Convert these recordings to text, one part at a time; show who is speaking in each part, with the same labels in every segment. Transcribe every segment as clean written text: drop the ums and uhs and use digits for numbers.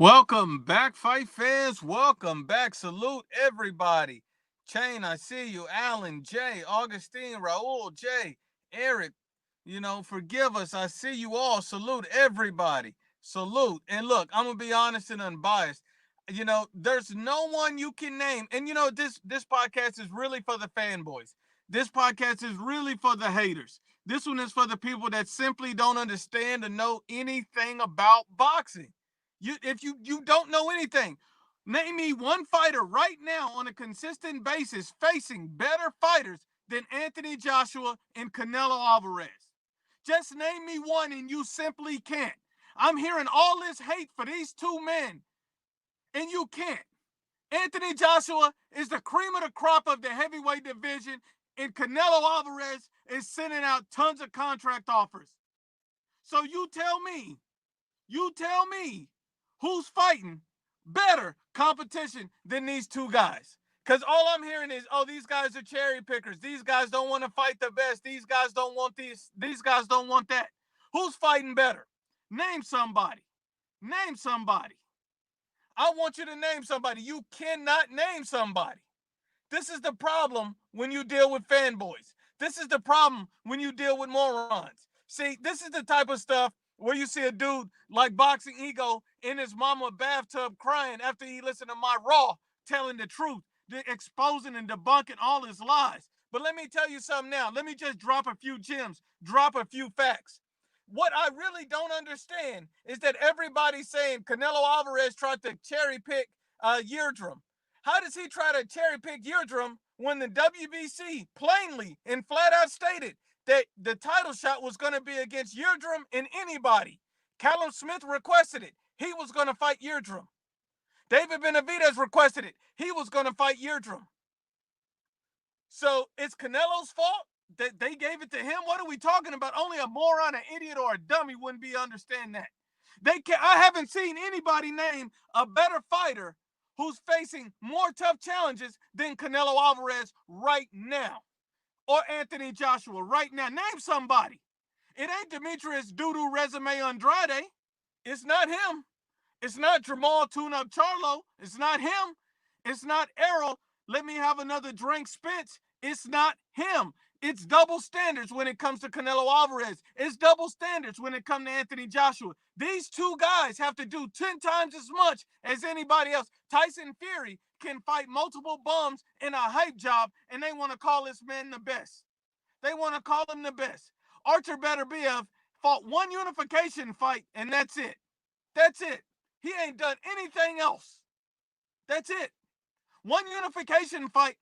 Speaker 1: Welcome back, fight fans. Welcome back. Salute everybody. Chain, I see you. Alan, Jay, Augustine, Raul, Jay, Eric. Forgive us. I see you all. Salute everybody. Salute. And look, I'm gonna be honest and unbiased. There's no one you can name. And this podcast is really for the fanboys. This podcast is really for the haters. This one is for the people that simply don't understand or know anything about boxing. If you don't know anything, name me one fighter right now on a consistent basis facing better fighters than Anthony Joshua and Canelo Alvarez. Just name me one, and you simply can't. I'm hearing all this hate for these two men, and you can't. Anthony Joshua is the cream of the crop of the heavyweight division, and Canelo Alvarez is sending out tons of contract offers. So you tell me who's fighting better competition than these two guys. Because all I'm hearing is, oh, these guys are cherry pickers. These guys don't want to fight the best. These guys don't want this. These guys don't want that. Who's fighting better? Name somebody. Name somebody. I want you to name somebody. You cannot name somebody. This is the problem when you deal with fanboys. This is the problem when you deal with morons. See, this is the type of stuff where you see a dude like Boxing Ego in his mama bathtub crying after he listened to my Raw telling the truth, exposing and debunking all his lies. But let me tell you something now. Let me just drop a few gems, drop a few facts. What I really don't understand is that everybody's saying Canelo Alvarez tried to cherry pick Yeardrum. How does he try to cherry pick Yeardrum when the WBC plainly and flat out stated that the title shot was going to be against Yeardrum and anybody? Callum Smith requested it. He was going to fight Yeardrum. David Benavidez requested it. He was going to fight Yeardrum. So it's Canelo's fault that they gave it to him? What are we talking about? Only a moron, an idiot, or a dummy wouldn't be understand that. I haven't seen anybody name a better fighter who's facing more tough challenges than Canelo Alvarez right now, or Anthony Joshua right now. Name somebody. It ain't Demetrius Doodoo Resume Andrade. It's not him. It's not Jamal Tune-Up Charlo. It's not him. It's not Errol. Let me have another drink Spence. It's not him. It's double standards when it comes to Canelo Alvarez. It's double standards when it comes to Anthony Joshua. These two guys have to do 10 times as much as anybody else. Tyson Fury can fight multiple bums in a hype job, and they want to call this man the best. They want to call him the best. Artur Beterbiev fought one unification fight, and that's it. That's it. He ain't done anything else. That's it. One unification fight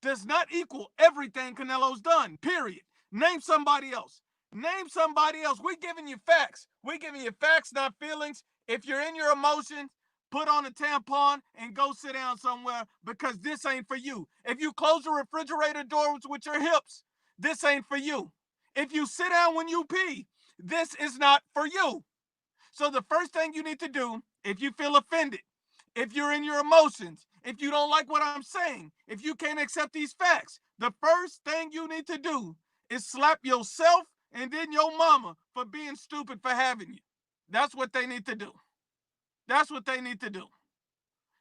Speaker 1: does not equal everything Canelo's done, period. Name somebody else. Name somebody else. We're giving you facts. We're giving you facts, not feelings. If you're in your emotions, put on a tampon and go sit down somewhere, because this ain't for you. If you close the refrigerator doors with your hips, this ain't for you. If you sit down when you pee, this is not for you. So the first thing you need to do, if you feel offended, if you're in your emotions, if you don't like what I'm saying, if you can't accept these facts, the first thing you need to do is slap yourself and then your mama for being stupid for having you. That's what they need to do. That's what they need to do.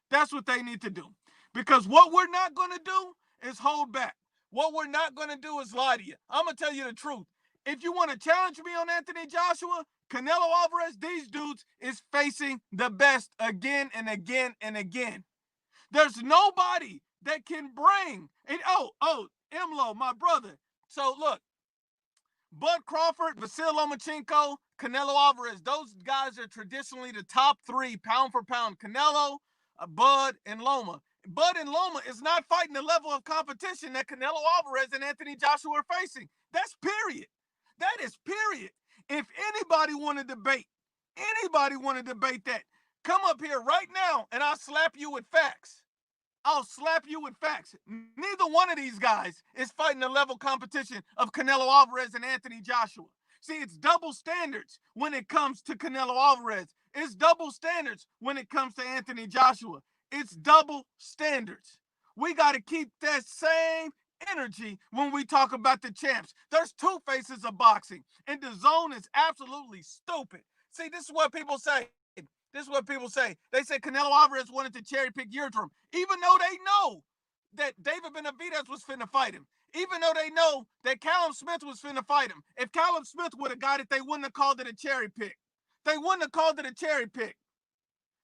Speaker 1: That's what they need to do. Because what we're not going to do is hold back. What we're not going to do is lie to you. I'm going to tell you the truth. If you want to challenge me on Anthony Joshua, Canelo Alvarez, these dudes is facing the best again and again and again. There's nobody that can bring it. Imlo, my brother. So look, Bud Crawford, Vasil Lomachenko, Canelo Alvarez, those guys are traditionally the top three pound for pound. Canelo, Bud, and Loma. Bud and Loma is not fighting the level of competition that Canelo Alvarez and Anthony Joshua are facing. That's period. That is period. If anybody want to debate that, come up here right now and I'll slap you with facts. I'll slap you with facts. Neither one of these guys is fighting the level competition of Canelo Alvarez and Anthony Joshua. See, it's double standards when it comes to Canelo Alvarez. It's double standards when it comes to Anthony Joshua. It's double standards. We got to keep that same energy when we talk about the champs. There's two faces of boxing, and the zone is absolutely stupid. See, this is what people say. This is what people say. They say Canelo Alvarez wanted to cherry pick Yildirim, even though they know that David Benavidez was finna fight him. Even though they know that Callum Smith was finna fight him. If Callum Smith would have got it, they wouldn't have called it a cherry pick. They wouldn't have called it a cherry pick.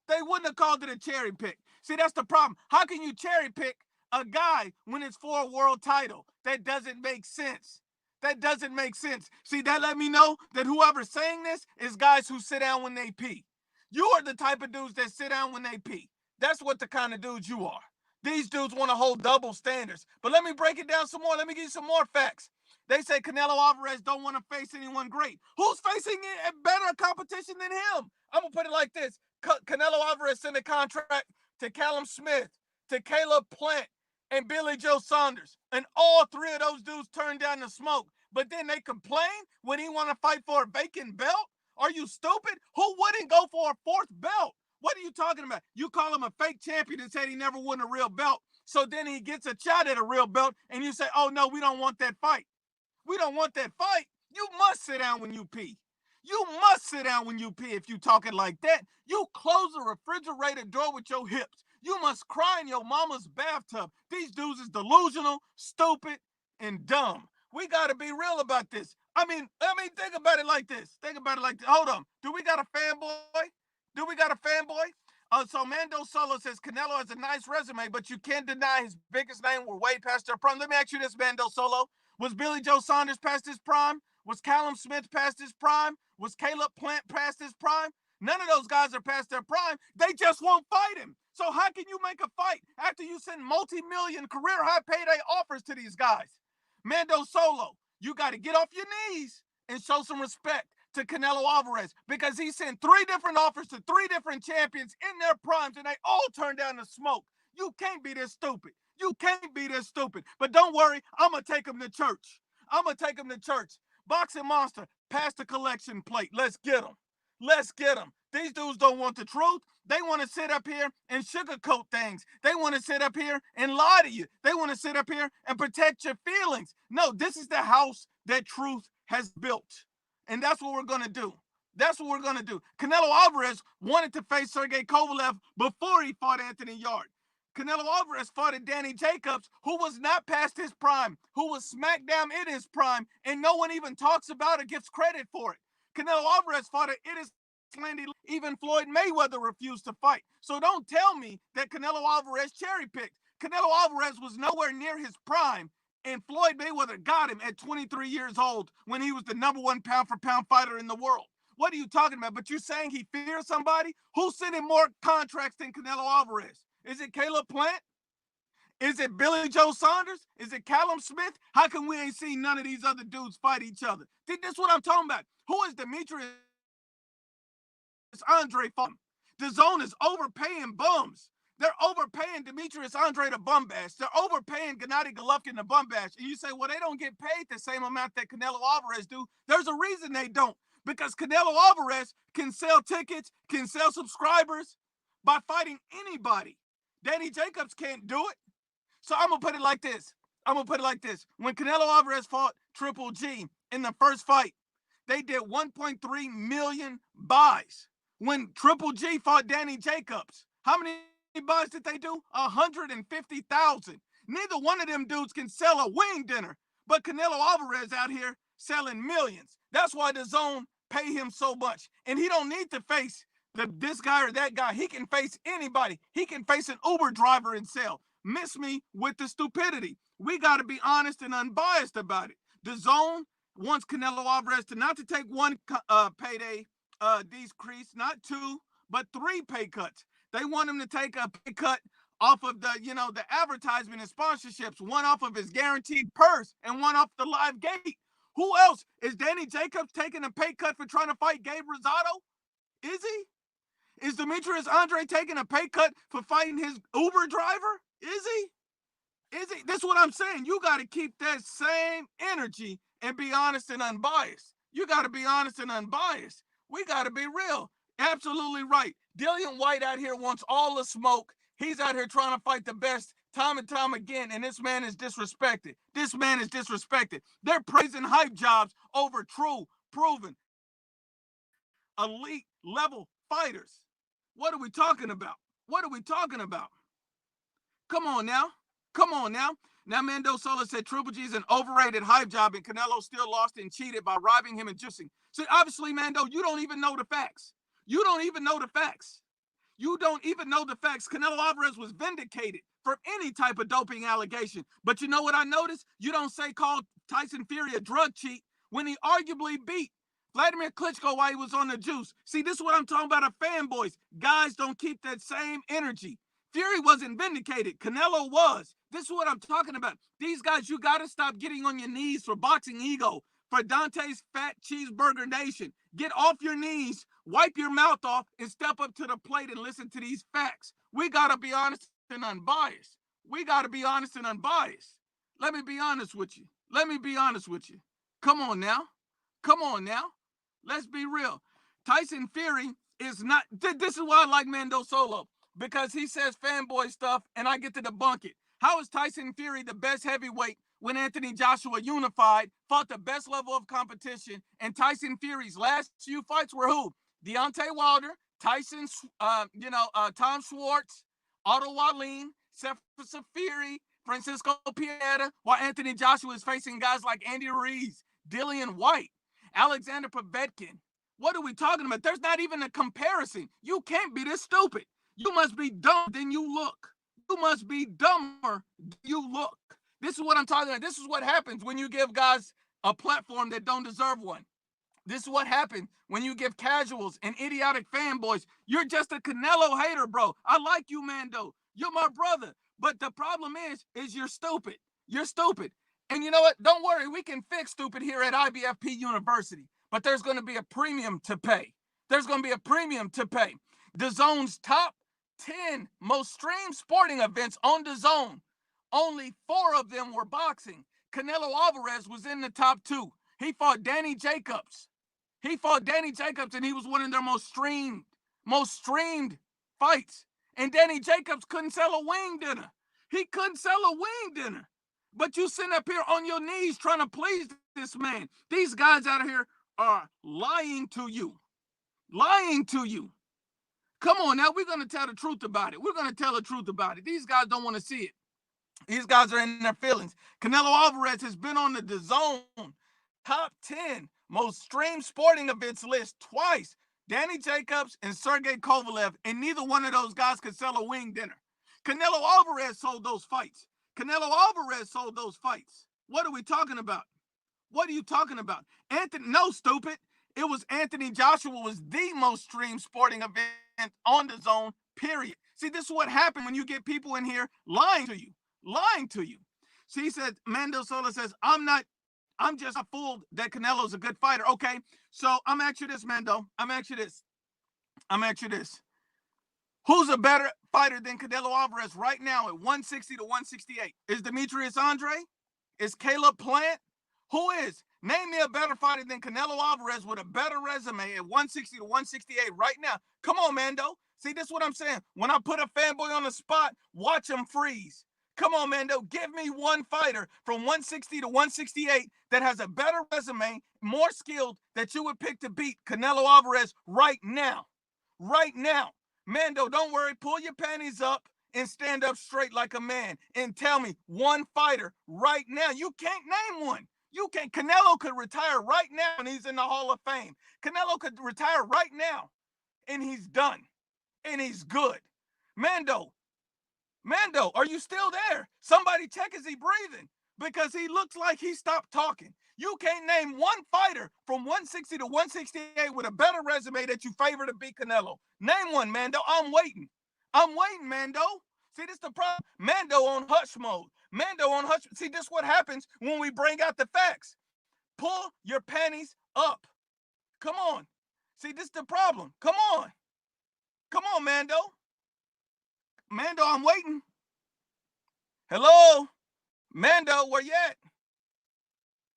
Speaker 1: They wouldn't have called it a cherry pick. See, that's the problem. How can you cherry pick a guy when it's for a world title? That doesn't make sense. That doesn't make sense. See, that let me know that whoever's saying this is guys who sit down when they pee. You are the type of dudes that sit down when they pee. That's what the kind of dudes you are. These dudes want to hold double standards. But let me break it down some more. Let me give you some more facts. They say Canelo Alvarez don't want to face anyone great. Who's facing a better competition than him? I'm going to put it like this. Canelo Alvarez sent a contract to Callum Smith, to Caleb Plant, and Billy Joe Saunders. And all three of those dudes turned down the smoke. But then they complain when he want to fight for a vacant belt? Are you stupid? Who wouldn't go for a fourth belt? What are you talking about? You call him a fake champion and said he never won a real belt. So then he gets a shot at a real belt and you say, oh no, we don't want that fight. We don't want that fight. You must sit down when you pee. You must sit down when you pee if you talking like that. You close the refrigerator door with your hips. You must cry in your mama's bathtub. These dudes is delusional, stupid, and dumb. We got to be real about this. I mean, think about it like this. Think about it like this. Hold on. Do we got a fanboy? Do we got a fanboy? So Mando Solo says Canelo has a nice resume, but you can't deny his biggest name were way past their prime. Let me ask you this, Mando Solo. Was Billy Joe Saunders past his prime? Was Callum Smith past his prime? Was Caleb Plant past his prime? None of those guys are past their prime. They just won't fight him. So how can you make a fight after you send multi-million career high payday offers to these guys? Mando Solo, you got to get off your knees and show some respect to Canelo Alvarez because he sent 3 different offers to 3 different champions in their primes and they all turned down the smoke. You can't be this stupid. You can't be this stupid. But don't worry, I'm going to take him to church. I'm going to take him to church. Boxing Monster, pass the collection plate. Let's get him. Let's get him. These dudes don't want the truth. They want to sit up here and sugarcoat things. They want to sit up here and lie to you. They want to sit up here and protect your feelings. No, this is the house that truth has built. And that's what we're going to do. That's what we're going to do. Canelo Alvarez wanted to face Sergey Kovalev before he fought Anthony Yarde. Canelo Alvarez fought at Danny Jacobs, who was not past his prime, who was smack down in his prime, and no one even talks about or gives credit for it. Canelo Alvarez fought at It is Landy. Even Floyd Mayweather refused to fight. So don't tell me that Canelo Alvarez cherry-picked. Canelo Alvarez was nowhere near his prime, and Floyd Mayweather got him at 23 years old when he was the #1 pound-for-pound fighter in the world. What are you talking about? But you're saying he fears somebody? Who's sending more contracts than Canelo Alvarez? Is it Caleb Plant? Is it Billy Joe Saunders? Is it Callum Smith? How come we ain't seen none of these other dudes fight each other? This is what I'm talking about. Who is Demetrius Andre from? The zone is overpaying bums. They're overpaying Demetrius Andre to bum bash. They're overpaying Gennady Golovkin to bum bash. And you say, well, they don't get paid the same amount that Canelo Alvarez do. There's a reason they don't. Because Canelo Alvarez can sell tickets, can sell subscribers by fighting anybody. Danny Jacobs can't do it. So I'm going to put it like this. When Canelo Alvarez fought Triple G in the first fight, they did 1.3 million buys. When Triple G fought Danny Jacobs, how many buys did they do? 150,000. Neither one of them dudes can sell a wing dinner, but Canelo Alvarez out here selling millions. That's why the zone pay him so much. And he don't need to face this guy or that guy. He can face anybody. He can face an Uber driver and sell. Miss me with the stupidity. We got to be honest and unbiased about it. The zone wants Canelo Alvarez to not to take one payday decrease, not 2, but 3 pay cuts. They want him to take a pay cut off of the advertisement and sponsorships, one off of his guaranteed purse and one off the live gate. Who else? Is Danny Jacobs taking a pay cut for trying to fight Gabe Rosado? Is he? Is Demetrius Andre taking a pay cut for fighting his Uber driver? Is he? This is what I'm saying. You got to keep that same energy and be honest and unbiased. You got to be honest and unbiased. We got to be real. Absolutely right. Dillian White out here wants all the smoke. He's out here trying to fight the best time and time again, and this man is disrespected. This man is disrespected. They're praising hype jobs over true, proven, elite level fighters. What are we talking about? What are we talking about? Come on now. Come on now. Now, Mendoza said Triple G is an overrated hype job, and Canelo still lost and cheated by robbing him and juicing. So obviously, Mando, you don't even know the facts. You don't even know the facts. You don't even know the facts. Canelo Alvarez was vindicated from any type of doping allegation. But you know what I noticed? You don't say call Tyson Fury a drug cheat when he arguably beat Vladimir Klitschko while he was on the juice. See, this is what I'm talking about of fanboys. Guys don't keep that same energy. Fury wasn't vindicated. Canelo was. This is what I'm talking about. These guys, you got to stop getting on your knees for boxing ego, for Dante's Fat Cheeseburger Nation. Get off your knees, wipe your mouth off, and step up to the plate and listen to these facts. We got to be honest and unbiased. We got to be honest and unbiased. Let me be honest with you. Let me be honest with you. Come on now. Come on now. Let's be real. Tyson Fury is not. This is why I like Mando Solo, because he says fanboy stuff and I get to debunk it. How is Tyson Fury the best heavyweight when Anthony Joshua unified, fought the best level of competition, and Tyson Fury's last few fights were who? Deontay Wilder, Tyson, Tom Schwartz, Otto Wallin, Seth Fury, Francisco Pieta, while Anthony Joshua is facing guys like Andy Ruiz, Dillian White, Alexander Povetkin. What are we talking about? There's not even a comparison. You can't be this stupid. You must be dumber than you look. You must be dumber than you look. This is what I'm talking about. This is what happens when you give guys a platform that don't deserve one. This is what happens when you give casuals and idiotic fanboys. You're just a Canelo hater, bro. I like you, Mando. You're my brother. But the problem is you're stupid. You're stupid. And you know what? Don't worry. We can fix stupid here at IBFP University. But there's going to be a premium to pay. There's going to be a premium to pay. DAZN's top 10 most streamed sporting events on DAZN, only 4 of them were boxing. Canelo Alvarez was in the top 2. He fought Danny Jacobs. He was one of their most streamed fights. And Danny Jacobs couldn't sell a wing dinner. He couldn't sell a wing dinner. But you sitting up here on your knees trying to please this man. These guys out of here are lying to you. Lying to you. Come on now, we're going to tell the truth about it. We're going to tell the truth about it. These guys don't want to see it. These guys are in their feelings. Canelo Alvarez has been on the DAZN top 10 most streamed sporting events list twice. Danny Jacobs and Sergey Kovalev, and neither one of those guys could sell a wing dinner. Canelo Alvarez sold those fights. Canelo Alvarez sold those fights. What are we talking about? What are you talking about? No, stupid. It was Anthony Joshua was the most streamed sporting event on DAZN, period. See, this is what happened when you get people in here lying to you. Lying to you. See, he said, Mando Sola says, I'm just fooled that Canelo's a good fighter. Okay, so I'm asking you this, Mando. I'm asking you this. Who's a better fighter than Canelo Alvarez right now at 160 to 168? Is Demetrius Andre? Is Caleb Plant? Who is? Name me a better fighter than Canelo Alvarez with a better resume at 160 to 168 right now. Come on, Mando. See, this is what I'm saying. When I put a fanboy on the spot, watch him freeze. Come on, Mando. Give me one fighter from 160 to 168 that has a better resume, more skilled, that you would pick to beat Canelo Alvarez right now. Right now. Mando, don't worry. Pull your panties up and stand up straight like a man and tell me one fighter right now. You can't name one. You can't. Canelo could retire right now and he's in the Hall of Fame. Canelo could retire right now and he's done. And he's good. Mando, are you still there? Somebody check, is he breathing? Because he looks like he stopped talking. You can't name one fighter from 160 to 168 with a better resume that you favor to beat Canelo. Name one, Mando. I'm waiting, Mando. See, this is the problem. Mando on hush mode. See, this is what happens when we bring out the facts. Pull your panties up. Come on. See, this is the problem. Come on, Mando. Mando, I'm waiting. Hello? Mando, where you at?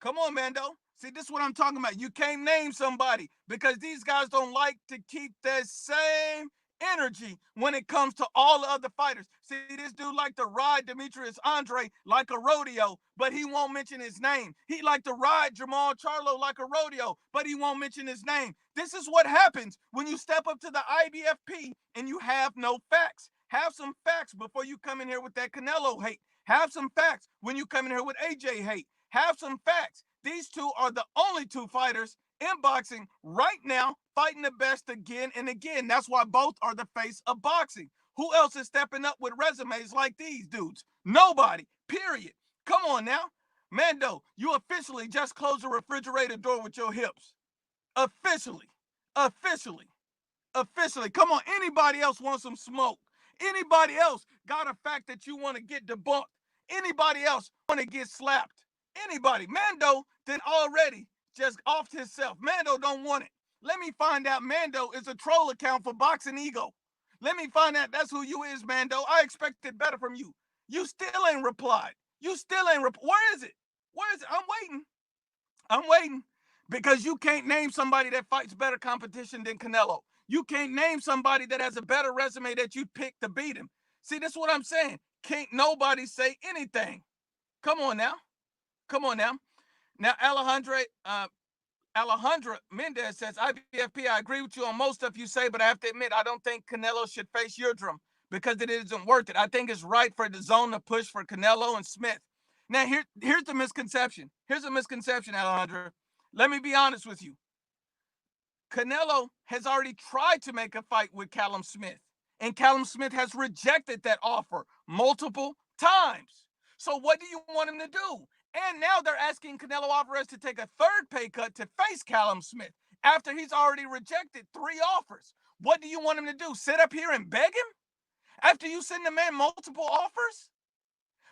Speaker 1: Come on, Mando. See, this is what I'm talking about. You can't name somebody because these guys don't like to keep that same energy when it comes to all the other fighters. See, this dude like to ride Demetrius Andre like a rodeo, but he won't mention his name. He like to ride Jamal Charlo like a rodeo, but he won't mention his name. This is what happens when you step up to the IBFP and you have no facts. Have some facts before you come in here with that Canelo hate. Have some facts when you come in here with AJ hate. Have some facts. These two are the only two fighters in boxing right now fighting the best again and again. That's why both are the face of boxing. Who else is stepping up with resumes like these dudes? Nobody, period. Come on now. Mando, you officially just closed the refrigerator door with your hips. Officially. Officially. Officially. Come on, anybody else want some smoke? Anybody else got a fact that you want to get debunked? Anybody else want to get slapped? Anybody? Mando then already just offed himself. Mando don't want it. Let me find out Mando is a troll account for Boxing Ego. Let me find out that's who you is, Mando. I expected better from you. You still ain't replied. You still ain't Where is it? Where is it? I'm waiting. I'm waiting. Because you can't name somebody that fights better competition than Canelo. You can't name somebody that has a better resume that you'd pick to beat him. See, that's what I'm saying. Can't nobody say anything. Come on now. Come on now. Now, Alejandra Mendez says, IBFP, I agree with you on most stuff you say, but I have to admit, I don't think Canelo should face Yildirim because it isn't worth it. I think it's right for the zone to push for Canelo and Smith. Now, here's the misconception. Here's a misconception, Alejandra. Let me be honest with you. Canelo has already tried to make a fight with Callum Smith, and Callum Smith has rejected that offer multiple times. So what do you want him to do? And now they're asking Canelo Alvarez to take a third pay cut to face Callum Smith after he's already rejected 3 offers. What do you want him to do? Sit up here and beg him? After you send the man multiple offers?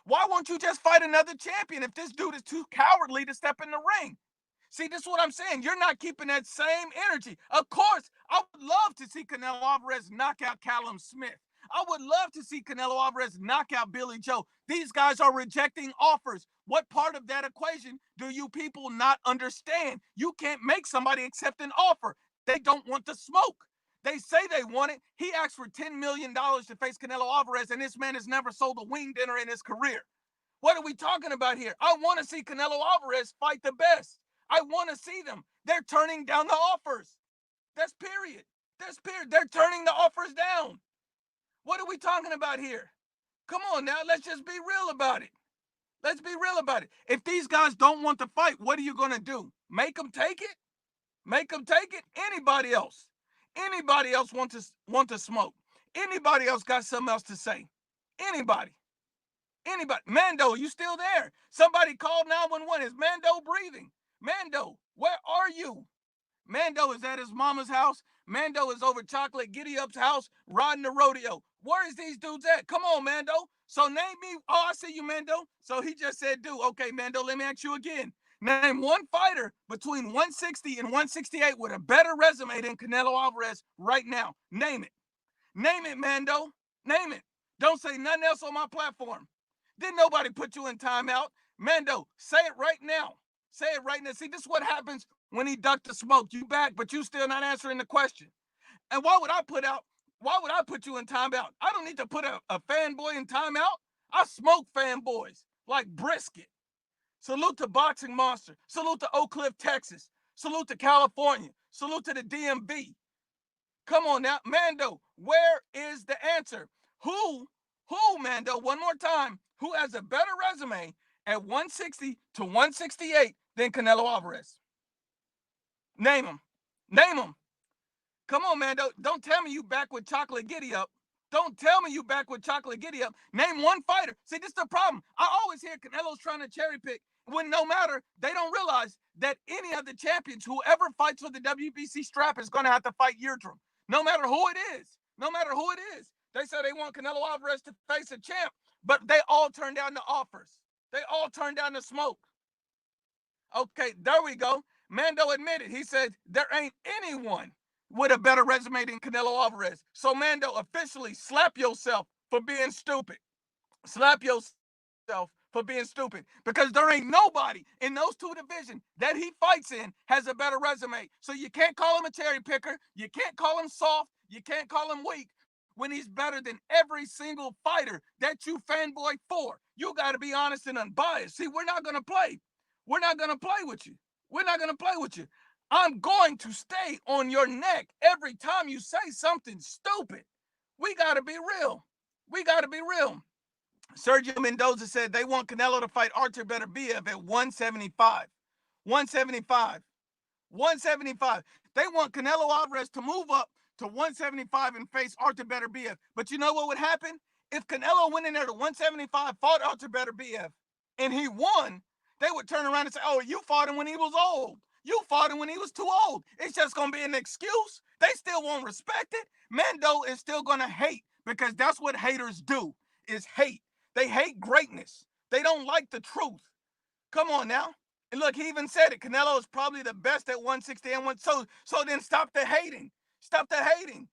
Speaker 1: Why won't you just fight another champion if this dude is too cowardly to step in the ring? See, this is what I'm saying. You're not keeping that same energy. Of course, I would love to see Canelo Alvarez knock out Callum Smith. I would love to see Canelo Alvarez knock out Billy Joe. These guys are rejecting offers. What part of that equation do you people not understand? You can't make somebody accept an offer. They don't want the smoke. They say they want it. He asked for $10 million to face Canelo Alvarez, and this man has never sold a wing dinner in his career. What are we talking about here? I want to see Canelo Alvarez fight the best. I want to see them. They're turning down the offers. That's period. That's period. They're turning the offers down. What are we talking about here? Come on now, let's just be real about it. Let's be real about it. If these guys don't want to fight, what are you going to do? Make them take it? Make them take it? Anybody else? Anybody else want to smoke? Anybody else got something else to say? Anybody? Anybody? Mando, you still there? Somebody called 911. Is Mando breathing? Mando, where are you? Mando is at his mama's house. Mando is over Chocolate Giddy Up's house riding the rodeo. Where is these dudes at? Come on, Mando. So name me. Oh, I see you, Mando. So he just said, dude. Okay, Mando, let me ask you again. Name one fighter between 160 and 168 with a better resume than Canelo Alvarez right now. Name it. Name it, Mando. Name it. Don't say nothing else on my platform. Didn't nobody put you in timeout. Mando, say it right now. Say it right now. See, this is what happens when he ducked the smoke. You back, but you still not answering the question. And why would I put you in timeout? I don't need to put a fanboy in timeout. I smoke fanboys like brisket. Salute to Boxing Monster. Salute to Oak Cliff, Texas. Salute to California. Salute to the DMV. Come on now. Mando, where is the answer? Who, Mando, one more time, who has a better resume at 160 to 168 than Canelo Alvarez? Name him. Name him. Come on, man. Don't tell me you back with Chocolate Giddy Up. Don't tell me you back with Chocolate Giddy Up. Name one fighter. See, this is the problem. I always hear Canelo's trying to cherry pick when no matter, they don't realize that any of the champions, whoever fights for the WBC strap is going to have to fight Yildirim. No matter who it is. No matter who it is. They say they want Canelo Alvarez to face a champ, but they all turn down the offers. They all turn down the smoke. Okay, there we go. Mando admitted. He said there ain't anyone with a better resume than Canelo Alvarez. So, Mando, officially slap yourself for being stupid. Slap yourself for being stupid. Because there ain't nobody in those two divisions that he fights in has a better resume. So you can't call him a cherry picker. You can't call him soft. You can't call him weak. when he's better than every single fighter that you fanboy for? You got to be honest and unbiased. See, we're not going to play. We're not going to play with you. We're not going to play with you. I'm going to stay on your neck every time you say something stupid. We got to be real. We got to be real. Sergio Mendoza said they want Canelo to fight Artur Beterbiev at 175. 175. 175. They want Canelo Alvarez to move up to 175 and face Artur Beterbiev. But you know what would happen? If Canelo went in there to 175, fought Artur Beterbiev, and he won, they would turn around and say, oh, you fought him when he was old. You fought him when he was too old. It's just going to be an excuse. They still won't respect it. Mando is still going to hate because that's what haters do, is hate. They hate greatness. They don't like the truth. Come on now. And look, he even said it. Canelo is probably the best at 160 and one. So then stop the hating. Stop the hating.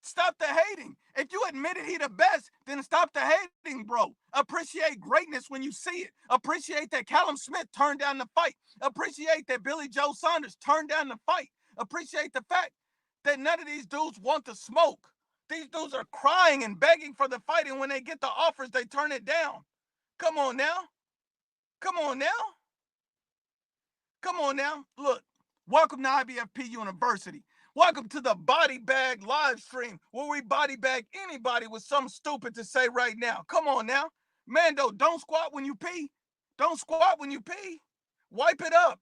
Speaker 1: Stop the hating. If you admitted he the best, then stop the hating, bro. Appreciate greatness when you see it. Appreciate that Callum Smith turned down the fight. Appreciate that Billy Joe Saunders turned down the fight. Appreciate the fact that none of these dudes want to smoke. These dudes are crying and begging for the fight, and when they get the offers, they turn it down. Come on now. Come on now. Come on now. Look, welcome to IBFP University. Welcome to the Body Bag live stream where we body bag anybody with something stupid to say right now. Come on now. Mando, don't squat when you pee. Don't squat when you pee. Wipe it up.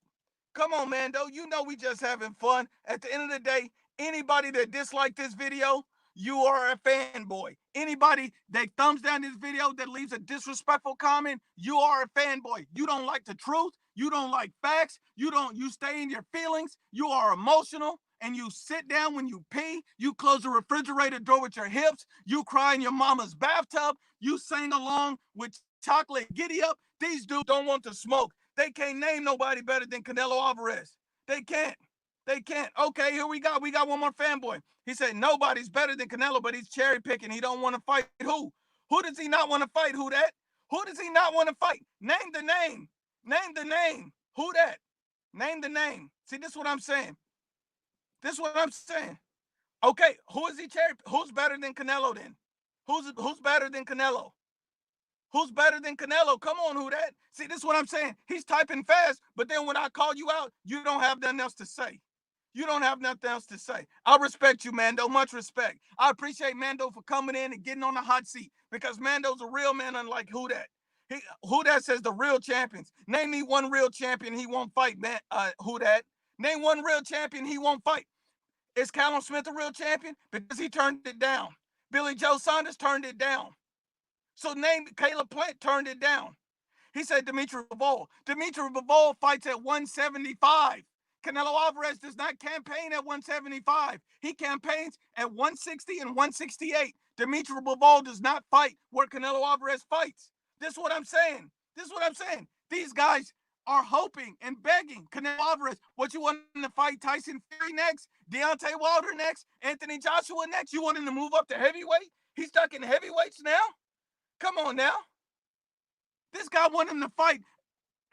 Speaker 1: Come on, Mando. You know we just having fun. At the end of the day, anybody that disliked this video, you are a fanboy. Anybody that thumbs down this video, that leaves a disrespectful comment, you are a fanboy. You don't like the truth. You don't like facts. You stay in your feelings. You are emotional, and you sit down when you pee. You close the refrigerator door with your hips. You cry in your mama's bathtub. You sing along with Chocolate Giddy Up. These dudes don't want to smoke. They can't name nobody better than Canelo Alvarez. They can't. They can't. Okay, here we got one more fanboy. He said nobody's better than Canelo, but he's cherry picking. He don't want to fight who? Who does he not want to fight? Who that? Who does he not want to fight? Name the name. Name the name. Who that? Name the name. See, this is what I'm saying. This is what I'm saying. Okay, who is he cherry? Who's better than Canelo then? Who's better than Canelo? Who's better than Canelo? Come on, who that? See, this is what I'm saying. He's typing fast, but then when I call you out, you don't have nothing else to say. You don't have nothing else to say. I respect you, Mando. Much respect. I appreciate Mando for coming in and getting on the hot seat because Mando's a real man, unlike Who Dat. Who Dat says the real champions. Name me one real champion he won't fight, man. Who Dat? Name one real champion he won't fight. Is Callum Smith a real champion? Because he turned it down. Billy Joe Saunders turned it down. So name Caleb Plant turned it down. He said Dimitri Bivol. Dimitri Bivol fights at 175. Canelo Alvarez does not campaign at 175. He campaigns at 160 and 168. Dimitri Bivol does not fight where Canelo Alvarez fights. This is what I'm saying. This is what I'm saying. These guys are hoping and begging Canelo Alvarez. What, you want him to fight Tyson Fury next? Deontay Wilder next? Anthony Joshua next? You want him to move up to heavyweight? He's stuck in heavyweights now? Come on now. This guy wanted him to fight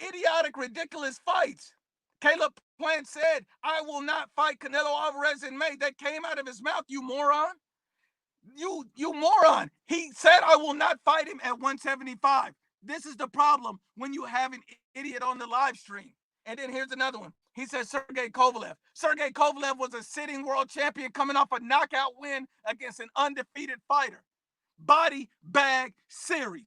Speaker 1: idiotic, ridiculous fights. Caleb Plant said, I will not fight Canelo Alvarez in May. That came out of his mouth, you moron. You moron. He said, I will not fight him at 175. This is the problem when you have an idiot on the live stream. And then here's another one. He says Sergey Kovalev. Sergey Kovalev was a sitting world champion coming off a knockout win against an undefeated fighter. Body Bag Series.